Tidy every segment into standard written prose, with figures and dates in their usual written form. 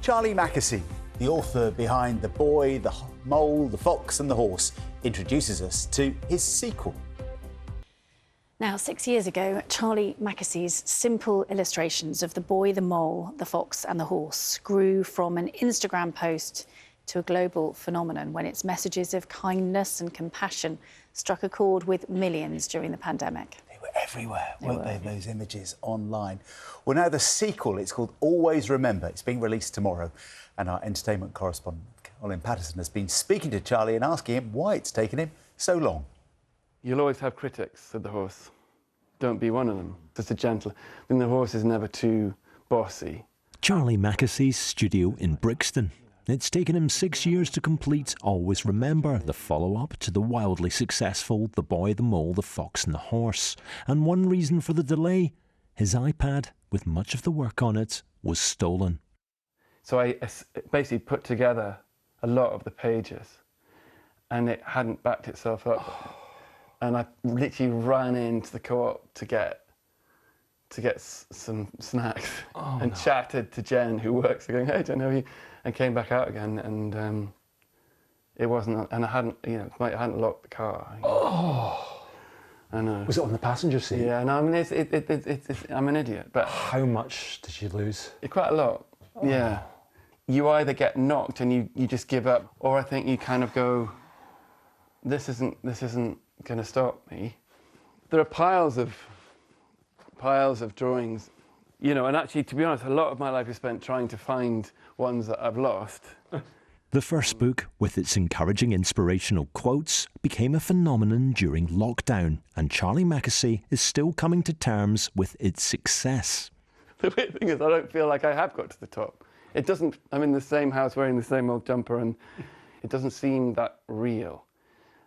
Charlie Mackesy, the author behind The Boy, the Mole, the Fox and the Horse, introduces us to his sequel. Now, 6 years ago, Charlie Mackesy's simple illustrations of the boy, the mole, the fox and the horse grew from an Instagram post to a global phenomenon when its messages of kindness and compassion struck a chord with millions during the pandemic. They were everywhere, weren't they, those images online? Well, now the sequel, it's called Always Remember. It's being released tomorrow. And our entertainment correspondent, Colin Patterson, has been speaking to Charlie and asking him why it's taken him so long. You'll always have critics, said the horse. Don't be one of them. Just a gentle. I mean, the horse is never too bossy. Charlie Mackesy's studio in Brixton. It's taken him 6 years to complete Always Remember, the follow-up to the wildly successful The Boy, the Mole, the Fox and the Horse. And one reason for the delay, his iPad, with much of the work on it, was stolen. So I basically put together a lot of the pages and it hadn't backed itself up. And I literally ran into the co-op to get some snacks and chatted to Jen, who works there, going, "Hey, Jen, how are you?" And came back out again, and it wasn't. And I hadn't, I hadn't locked the car. Oh, I know. Was it on the passenger seat? Yeah, no, I mean, I'm an idiot. But how much did you lose? Quite a lot. Oh. Yeah. You either get knocked and you just give up, or I think you kind of go, this isn't going to stop me. There are piles of drawings, and actually, to be honest, a lot of my life is spent trying to find ones that I've lost. The first book, with its encouraging inspirational quotes, became a phenomenon during lockdown, and Charlie Mackesy is still coming to terms with its success. The weird thing is, I don't feel like I have got to the top. It doesn't. I'm in the same house wearing the same old jumper, and it doesn't seem that real.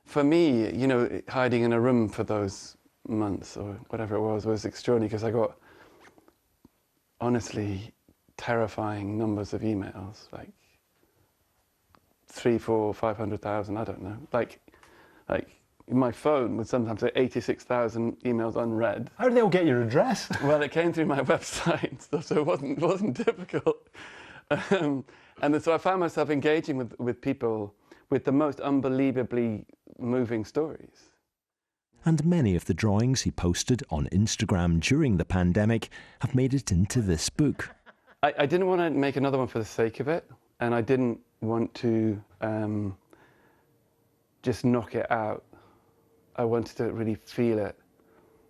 For me, hiding in a room for those months or whatever it was extraordinary, because I got, honestly, terrifying numbers of emails, like 300,000, 400,000, 500,000, I don't know. Like my phone would sometimes say 86,000 emails unread. How did they all get your address? Well, it came through my website, so it wasn't difficult. And so I found myself engaging with people with the most unbelievably moving stories. And many of the drawings he posted on Instagram during the pandemic have made it into this book. I didn't want to make another one for the sake of it, and I didn't want to just knock it out. I wanted to really feel it.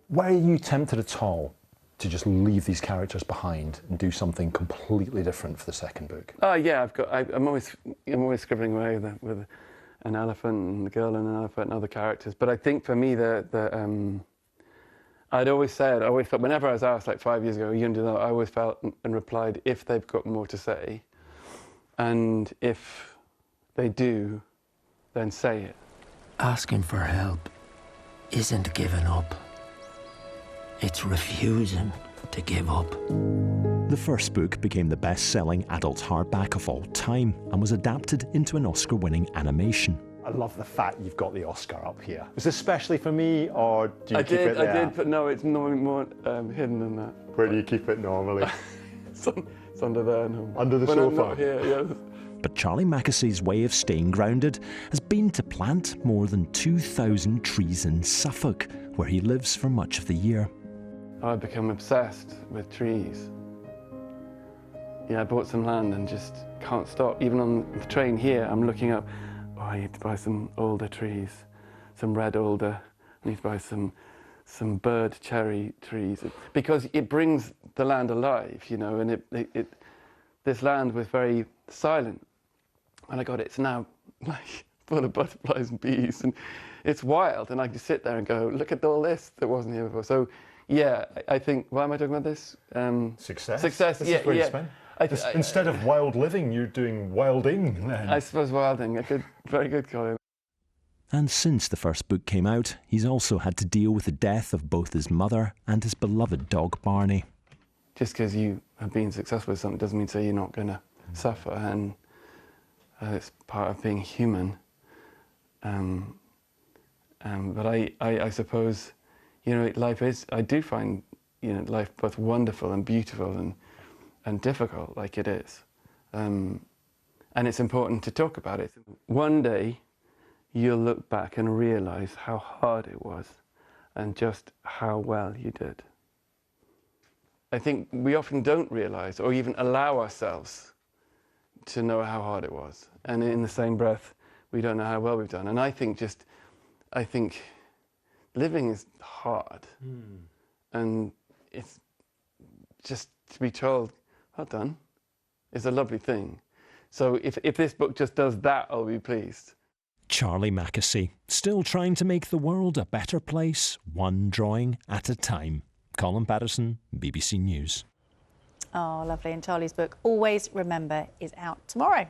Were you tempted at all to just leave these characters behind and do something completely different for the second book? Oh yeah, I'm always scribbling away with an elephant and the girl and an elephant and other characters. But I think for me, I always felt, whenever I was asked like 5 years ago, are you going to do that? I always felt and replied, if they've got more to say, and if they do, then say it. Asking for help isn't giving up. It's refusing to give up. The first book became the best-selling adult hardback of all time and was adapted into an Oscar-winning animation. I love the fact you've got the Oscar up here. Was this especially for me, or do you keep it there? I did, but no, it's more hidden than that. Where do you keep it normally? It's under there. No. Under the when sofa? I'm not here, yes. But Charlie Mackesy's way of staying grounded has been to plant more than 2,000 trees in Suffolk, where he lives for much of the year. I've become obsessed with trees. Yeah, I bought some land and just can't stop. Even on the train here, I'm looking up, I need to buy some alder trees, some red alder. I need to buy some bird cherry trees, because it brings the land alive, and this land was very silent. And I got it's now like full of butterflies and bees, and it's wild. And I just sit there and go, look at all this that wasn't here before. So, yeah, I think, why am I talking about this? Success. Success, this yeah. Is where you spend. Instead of wild living, you're doing wilding then. I suppose wilding. Very good, Colin. And since the first book came out, he's also had to deal with the death of both his mother and his beloved dog, Barney. Just because you have been successful with something doesn't mean you're not going to suffer, and it's part of being human. But I suppose, life is, I do find, life both wonderful and beautiful and difficult, like it is. And it's important to talk about it. One day, you'll look back and realise how hard it was and just how well you did. I think we often don't realise or even allow ourselves to know how hard it was. And in the same breath, we don't know how well we've done. And I think living is hard. And it's just to be told, well done, is a lovely thing. So if this book just does that, I'll be pleased. Charlie Mackesy, still trying to make the world a better place, one drawing at a time. Colin Patterson, BBC News. Oh, lovely. And Charlie's book, Always Remember, is out tomorrow.